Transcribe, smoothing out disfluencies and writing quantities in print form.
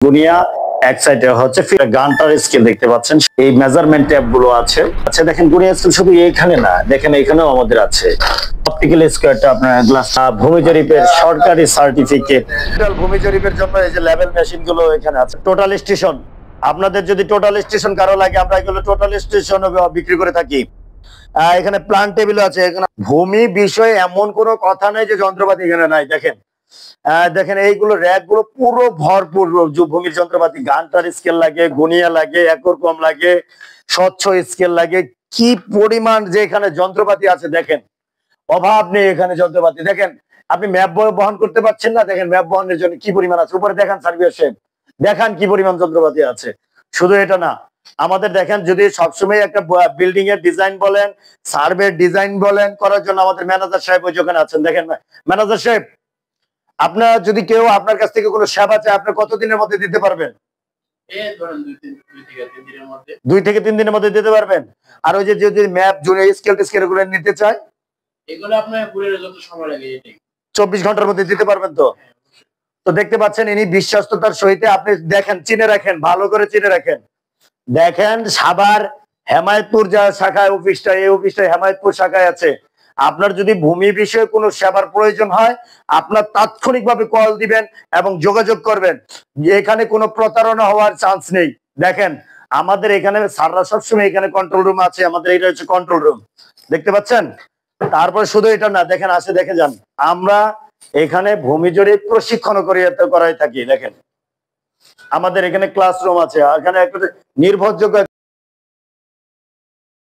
গুনিয়া এক সাইডে হচ্ছে গানটার স্কেল দেখতে পাচ্ছেন, এই মেজারমেন্ট ট্যাব গুলো আছে। আচ্ছা দেখেন গুনিয়া স্কেল শুধু এইখানে না, দেখেন এখানেও আমাদের আছে অপটিক্যাল স্কয়ারটা, আপনার গ্লাস, ভূমি জরিপের সরকারি সার্টিফিকেট, ভূমি জরিপের জন্য এই যে লেভেল মেশিন গুলো এখানে আছে। টোটাল স্টেশন, আপনাদের যদি টোটাল স্টেশন কারো লাগে, আমরা এগুলো টোটাল স্টেশন বিক্রি করে থাকি। এখানে প্ল্যান টেবিল আছে। এখানে ভূমি বিষয়ে এমন কোনো কথা নেই যে যন্ত্রপাতি এখানে নাই। দেখেন দেখেন এইগুলো র্যাক গুলো পুরো ভরপুর ভূমির যন্ত্রপাতি, গানটার স্কেল লাগে, গুনিয়া লাগে, একর কম লাগে, স্বচ্ছ স্কেল লাগে, কি পরিমাণ যে এখানে যন্ত্রপাতি আছে দেখেন, অভাব নেই এখানে যন্ত্রপাতি। দেখেন আপনি ম্যাপ বহন করতে পারছেন না, দেখেন ম্যাপ বহনের জন্য কি পরিমাণ আছে। উপরে দেখান সার্ভিয়ার শেপ, দেখান কি পরিমাণ যন্ত্রপাতি আছে। শুধু এটা না, আমাদের দেখেন যদি সবসময় একটা বিল্ডিং এর ডিজাইন বলেন, সার্ভে ডিজাইন বলেন করার জন্য আমাদের ম্যানেজার সাহেব ওইখানে আছেন। দেখেন ম্যানেজার সাহেব, আপনার যদি কেউ আপনার কাছ থেকে কোনো সেবা চায়, আপনি কতদিনের মধ্যে দিতে পারবেন? 2 থেকে 3 দিনের মধ্যে দিতে পারবেন। আর ওই যে যদি ম্যাপ জুড়ে স্কেল টেস্কেল এগুলো নিতে চায়, এগুলো আপনার কুরিয়ারে যত সময় লাগে 24 ঘন্টার মধ্যে দিতে পারবেন তো? তো দেখতে পাচ্ছেন ইনি বিশ্বস্ততার সহিত, আপনি দেখেন চিনে রাখেন, ভালো করে চিনে রাখেন। দেখেন সাভার হেমায়তপুর যা শাখায় অফিসটা, এই অফিসটা হেমায়তপুর শাখায় আছে। আপনার যদি ভূমি বিষয়ে কোনো সেবার প্রয়োজন হয়, আপনার তাৎক্ষণিকভাবে কল দিবেন এবং যোগাযোগ করবেন। এখানে কোনো প্রতারণা হওয়ার চান্স নেই। দেখেন আমাদের এখানে স্যাররা সবসময় এখানে কন্ট্রোল রুম আছে, আমাদের এটা হচ্ছে কন্ট্রোল রুম, দেখতে পাচ্ছেন। তারপরে শুধু এটা না, দেখেন আসে দেখে যান, আমরা এখানে ভূমি জরিপ প্রশিক্ষণ করাই থাকি। দেখেন আমাদের এখানে ক্লাসরুম আছে, এখানে একটা নির্ভরযোগ্য